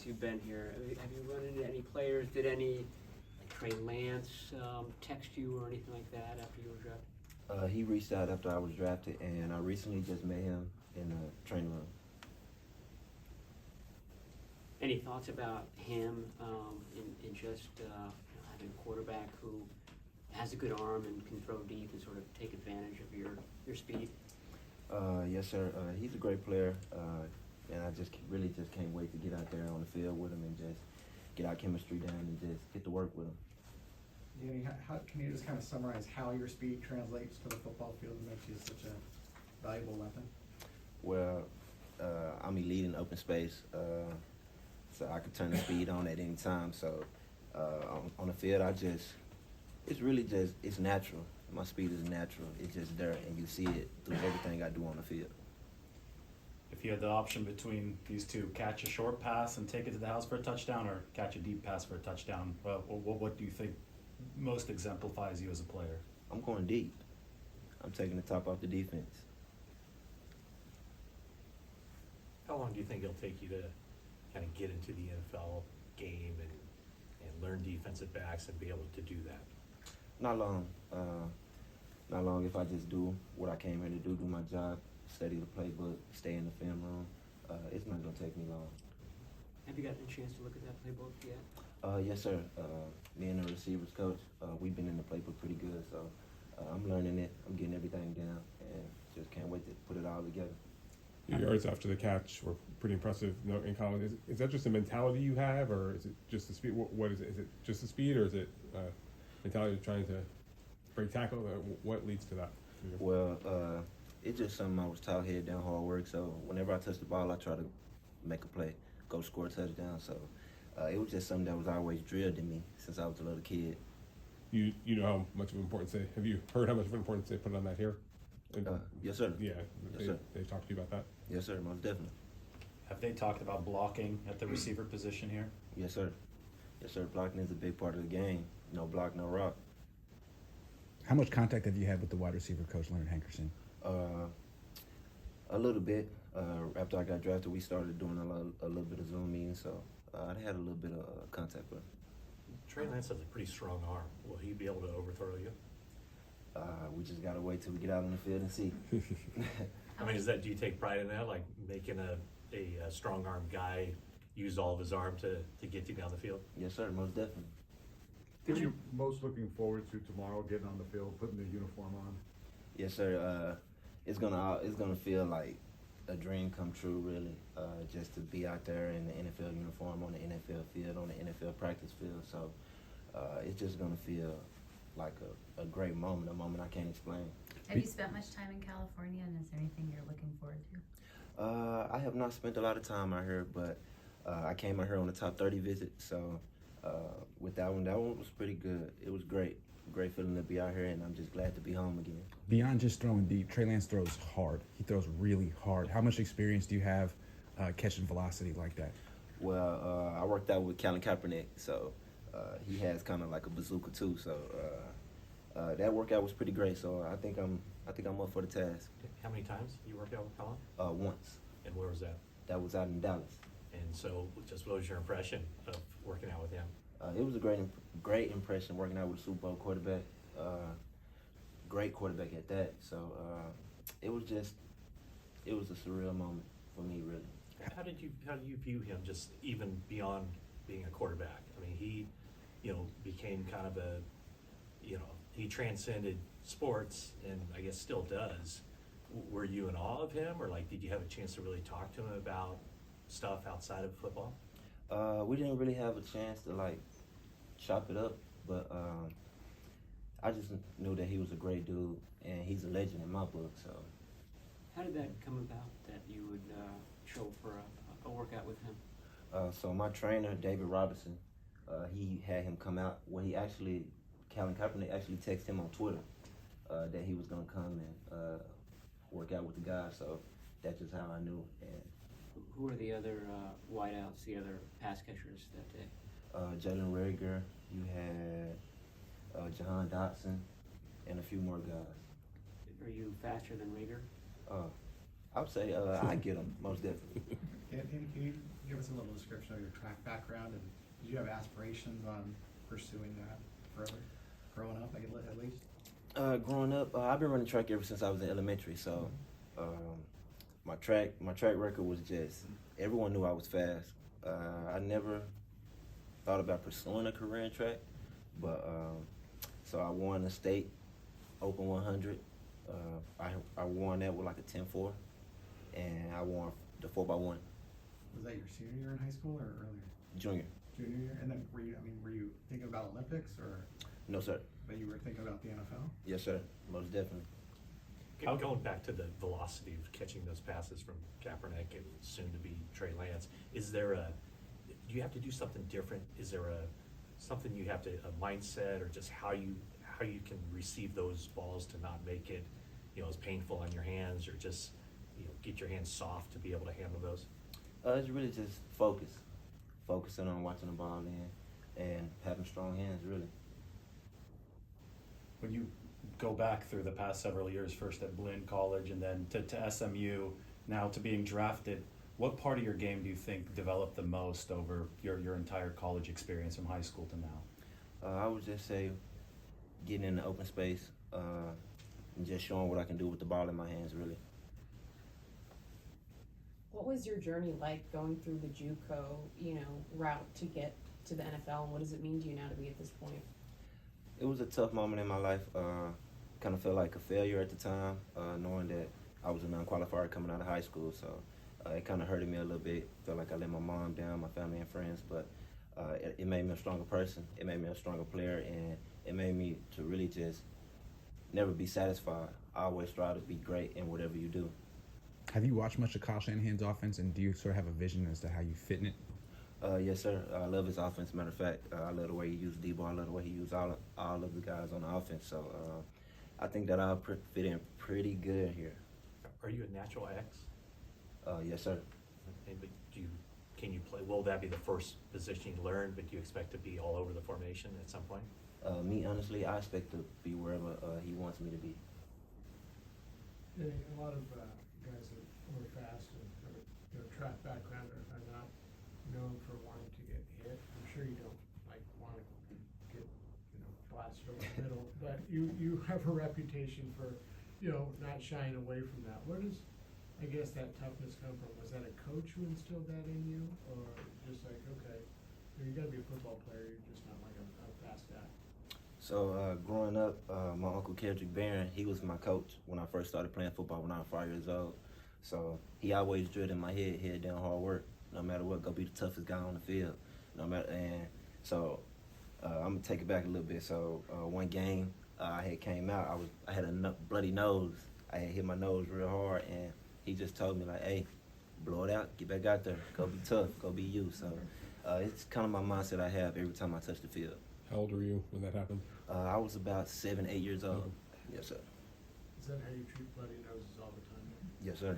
since you've been here? Have you run into any players? Did any, like Trey Lance, text you or anything like that after you were drafted? He reached out after I was drafted, and I recently just met him in the training room. Any thoughts about him in just having a quarterback who has a good arm and can throw deep and sort of take advantage of your speed? Yes, sir. He's a great player, and I really can't wait to get out there on the field with him and just get our chemistry down and just get to work with him. Danny, how can you just kind of summarize how your speed translates to the football field and makes you such a valuable weapon? Well, I'm elite in open space, so I can turn the speed on at any time. So on the field, it's natural. My speed is natural. It's just there, and you see it through everything I do on the field. If you had the option between these two, catch a short pass and take it to the house for a touchdown, or catch a deep pass for a touchdown, what do you think most exemplifies you as a player? I'm going deep. I'm taking the top off the defense. How long do you think it'll take you to kind of get into the NFL game and learn defensive backs and be able to do that? Not long. Not long if I just do what I came here to do my job, study the playbook, stay in the film room. It's not going to take me long. Have you gotten a chance to look at that playbook yet? Yes, sir. Me and the receivers coach, we've been in the playbook pretty good, so I'm learning it. I'm getting everything down, and just can't wait to put it all together. Your yards after the catch were pretty impressive in college. Is that just a mentality you have, or is it just the speed? What is it? Is it just the speed, or is it mentality of trying to break tackle? What leads to that? Well, it's just something I was taught, head down, hard work. So whenever I touch the ball, I try to make a play, go score a touchdown. So it was just something that was always drilled in me since I was a little kid. You know how much of an importance have you heard how much of an importance they put on that here? Yes, sir. Yeah, Yes, sir. They talked to you about that? Yes, sir, most definitely. Have they talked about blocking at the receiver position here? Yes, sir. Yes, sir. Blocking is a big part of the game. No block, no rock. How much contact have you had with the wide receiver coach, Leonard Hankerson? A little bit. After I got drafted, we started doing a little bit of Zoom meetings, so I had a little bit of contact with him. Trey Lance has a pretty strong arm. Will he be able to overthrow you? We just gotta wait till we get out on the field and see. I mean, do you take pride in that, like making a strong arm guy use all of his arm to get you down the field? Yes, sir, most definitely. What are you most looking forward to tomorrow, getting on the field, putting the uniform on? Yes, sir. It's gonna feel like a dream come true, really. Just to be out there in the NFL uniform, on the NFL field, on the NFL practice field. So it's just gonna feel like a great moment, a moment I can't explain. Have you spent much time in California, and is there anything you're looking forward to? I have not spent a lot of time out here, but I came out here on the top 30 visit. So with that one was pretty good. It was great. Great feeling to be out here, and I'm just glad to be home again. Beyond just throwing deep, Trey Lance throws hard. He throws really hard. How much experience do you have catching velocity like that? Well, I worked out with Colin Kaepernick, so he has kind of like a bazooka too. So that workout was pretty great. So I think I'm up for the task. How many times you worked out with Colin? Once. And where was that? That was out in Dallas. And so, just what was your impression of working out with him? It was a great impression working out with a Super Bowl quarterback. Great quarterback at that. So it was a surreal moment for me, really. How do you view him, just even beyond being a quarterback? I mean, he, became kind of he transcended sports, and I guess still does. Were you in awe of him, or did you have a chance to really talk to him about stuff outside of football? We didn't really have a chance to chop it up, but I just knew that he was a great dude, and he's a legend in my book. So, How did that come about that you would show for a workout with him? So my trainer, David Robinson, he had him come out. Colin Kaepernick actually texted him on Twitter that he was gonna come and work out with the guys. So that's just how I knew. And who are the other wideouts, the other pass catchers that day? Jalen Rager, you had Jahan Dotson, and a few more guys. Are you faster than Rager? I would say I get them most definitely. Can you give us a little description of your track background, and did you have aspirations on pursuing that further, growing up, like, at least? Growing up, I've been running track ever since I was in elementary. So my track record was just, everyone knew I was fast. I never thought about pursuing a career in track, but so I won the state open 100. I won that with like a 10-4, and I won the 4x1 Was that your senior year in high school or earlier? junior. Junior year? And then were you thinking about Olympics, or, No, sir. but you were thinking about the NFL? Yes, sir. Most definitely. Going back to the velocity of catching those passes from Kaepernick and soon to be Trey Lance, do you have to do something different? Is there something you have to, a mindset, or just how you can receive those balls to not make it, as painful on your hands, or just, get your hands soft to be able to handle those? It's really just focusing on watching the ball in and having strong hands, really. When you go back through the past several years, first at Blinn College and then to SMU, now to being drafted, what part of your game do you think developed the most over your entire college experience from high school to now? I would just say getting in the open space and just showing what I can do with the ball in my hands, really. What was your journey like going through the JUCO, route to get to the NFL, and what does it mean to you now to be at this point? It was a tough moment in my life. Kind of felt like a failure at the time, knowing that I was a non-qualifier coming out of high school. So it kind of hurted me a little bit. Felt like I let my mom down, my family and friends, but it made me a stronger person. It made me a stronger player, and it made me to really just never be satisfied. I always strive to be great in whatever you do. Have you watched much of Kyle Shanahan's offense, and do you sort of have a vision as to how you fit in it? Yes, sir. I love his offense. Matter of fact, I love the way he used Debo. I love the way he used all of the guys on the offense. So I think that I'll fit in pretty good here. Are you a natural X? Yes, sir. Okay, but can you play? Will that be the first position you learn? But do you expect to be all over the formation at some point? Me, honestly, I expect to be wherever he wants me to be. Yeah, a lot of guys that are fast and have a track background are not known for wanting to get hit. I'm sure you don't want to get blasted over the middle, but you have a reputation for not shying away from that. Where does that toughness come from? Was that a coach who instilled that in you, or just like, okay, you got to be a football player, you're just not like a fast guy? So growing up, my uncle Kendrick Barron, he was my coach when I first started playing football when I was 5 years old. So he always drilled in my head down, hard work, no matter what, go be the toughest guy on the field, and so I'm gonna take it back a little bit. So one game I had came out, I had a bloody nose. I had hit my nose real hard, and he just told me like, hey, blow it out, get back out there, go be tough, go be you. So it's kind of my mindset I have every time I touch the field. How old were you when that happened? I was about 7, 8 years old. Yes, sir. Is that how you treat bloody noses all the time? Yes, sir.